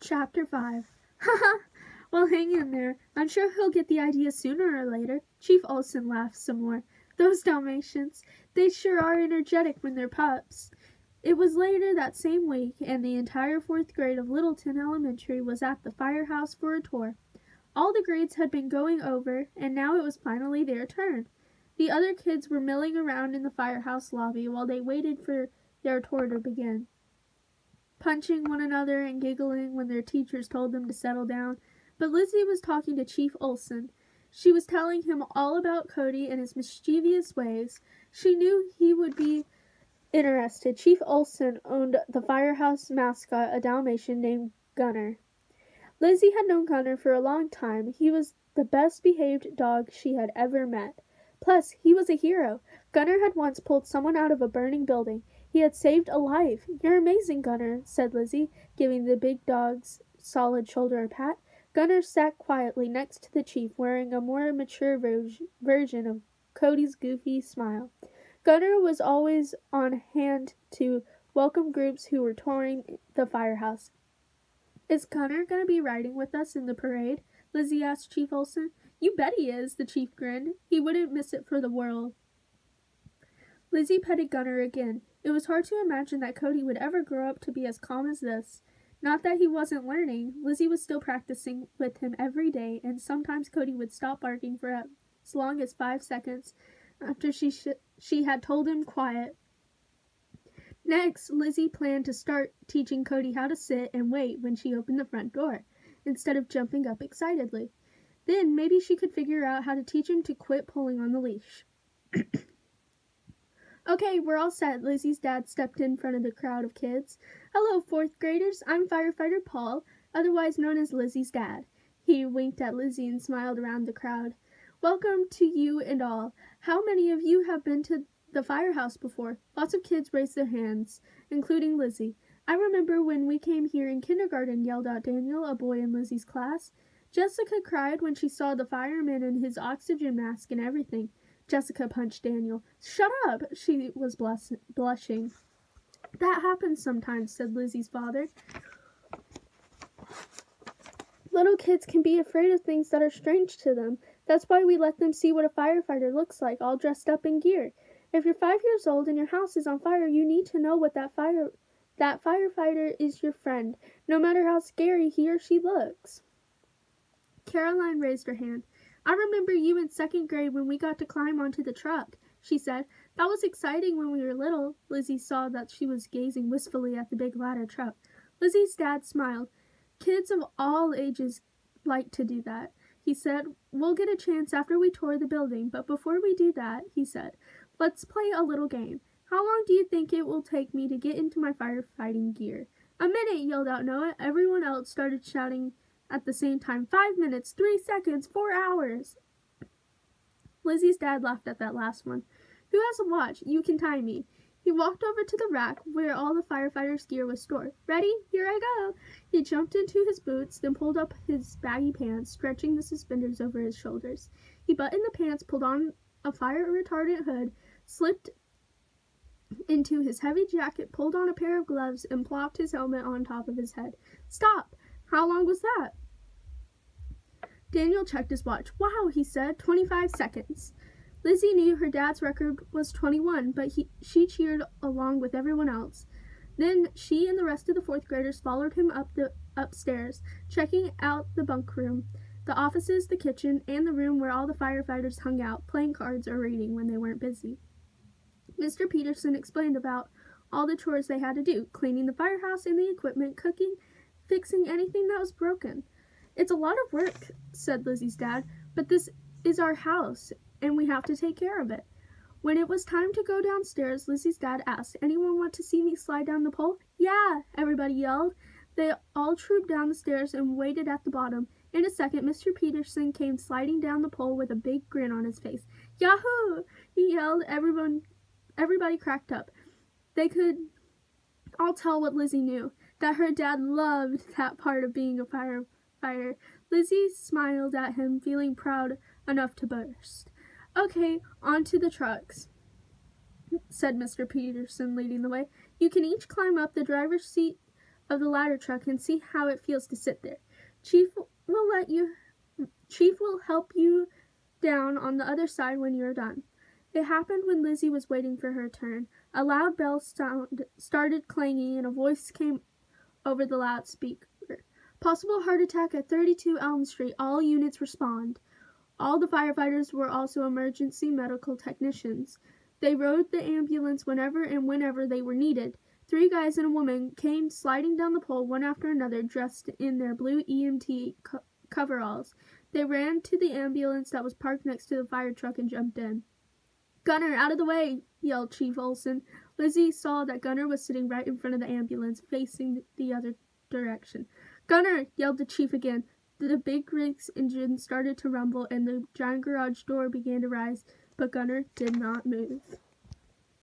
Chapter 5. Haha! Well, hang in there. I'm sure he'll get the idea sooner or later. Chief Olson laughed some more. Those Dalmatians, they sure are energetic when they're pups. It was later that same week, and the entire 4th grade of Littleton Elementary was at the firehouse for a tour. All the grades had been going over, and now it was finally their turn. The other kids were milling around in the firehouse lobby while they waited for their tour to begin, punching one another and giggling when their teachers told them to settle down. But Lizzie was talking to Chief Olson. She was telling him all about Cody and his mischievous ways. She knew he would be interested. Chief Olson owned the firehouse mascot, a Dalmatian named Gunner. Lizzie had known Gunner for a long time. He was the best behaved dog she had ever met. Plus, he was a hero. Gunner had once pulled someone out of a burning building. He had saved a life. You're amazing, Gunner, said Lizzie, giving the big dog's solid shoulder a pat. Gunner sat quietly next to the chief, wearing a more mature version of Cody's goofy smile. Gunner was always on hand to welcome groups who were touring the firehouse. Is Gunner going to be riding with us in the parade? Lizzie asked Chief Olson. You bet he is, the chief grinned. He wouldn't miss it for the world. Lizzie petted Gunner again. It was hard to imagine that Cody would ever grow up to be as calm as this. Not that he wasn't learning. Lizzie was still practicing with him every day, and sometimes Cody would stop barking for as long as 5 seconds after she had told him quiet. Next, Lizzie planned to start teaching Cody how to sit and wait when she opened the front door, instead of jumping up excitedly. Then maybe she could figure out how to teach him to quit pulling on the leash. Okay, we're all set. Lizzie's dad stepped in front of the crowd of kids. Hello, 4th graders. I'm Firefighter Paul, otherwise known as Lizzie's dad. He winked at Lizzie and smiled around the crowd. Welcome to you and all. How many of you have been to the firehouse before? Lots of kids raised their hands, including Lizzie. I remember when we came here in kindergarten, yelled out Daniel, a boy in Lizzie's class. Jessica cried when she saw the fireman in his oxygen mask and everything. Jessica punched Daniel. Shut up! She was blushing. That happens sometimes, said Lizzie's father. Little kids can be afraid of things that are strange to them. That's why we let them see what a firefighter looks like, all dressed up in gear. If you're 5 years old and your house is on fire, you need to know what that firefighter is your friend, no matter how scary he or she looks. Caroline raised her hand. I remember you in 2nd grade when we got to climb onto the truck, she said. That was exciting when we were little. Lizzie saw that she was gazing wistfully at the big ladder truck. Lizzie's dad smiled. Kids of all ages like to do that, he said. We'll get a chance after we tour the building, but before we do that, he said, let's play a little game. How long do you think it will take me to get into my firefighting gear? A minute, yelled out Noah. Everyone else started shouting at the same time. 5 minutes, 3 seconds, 4 hours. Lizzie's dad laughed at that last one. Who has a watch? You can time me. He walked over to the rack where all the firefighters' gear was stored. Ready? Here I go. He jumped into his boots, then pulled up his baggy pants, stretching the suspenders over his shoulders. He buttoned the pants, pulled on a fire-retardant hood, slipped into his heavy jacket, pulled on a pair of gloves, and plopped his helmet on top of his head. Stop! How long was that? Daniel checked his watch. Wow, he said. 25 seconds. Lizzie knew her dad's record was 21, but she cheered along with everyone else. Then she and the rest of the 4th graders followed him upstairs, checking out the bunk room, the offices, the kitchen, and the room where all the firefighters hung out, playing cards or reading when they weren't busy. Mr. Peterson explained about all the chores they had to do, cleaning the firehouse and the equipment, cooking, fixing anything that was broken. It's a lot of work, said Lizzie's dad, but this is our house, and we have to take care of it. When it was time to go downstairs, Lizzie's dad asked, anyone want to see me slide down the pole? Yeah, everybody yelled. They all trooped down the stairs and waited at the bottom. In a second, Mr. Peterson came sliding down the pole with a big grin on his face. Yahoo! He yelled. Everybody cracked up. They could all tell what Lizzie knew, that her dad loved that part of being a firefighter. Lizzie smiled at him, feeling proud enough to burst. Okay, on to the trucks, said Mr. Peterson, leading the way. You can each climb up the driver's seat of the ladder truck and see how it feels to sit there. Chief will help you down on the other side when you're done." It happened when Lizzie was waiting for her turn. A loud bell sound started clanging and a voice came over the loudspeaker. "Possible heart attack at 32 Elm Street. All units respond." All the firefighters were also emergency medical technicians. They rode the ambulance whenever they were needed. 3 guys and a woman came sliding down the pole one after another, dressed in their blue EMT coveralls. They ran to the ambulance that was parked next to the fire truck and jumped in. "Gunner, out of the way!" yelled Chief Olson. Lizzie saw that Gunner was sitting right in front of the ambulance, facing the other direction. "Gunner!" yelled the chief again. The big rig's engine started to rumble and the giant garage door began to rise, but Gunner did not move.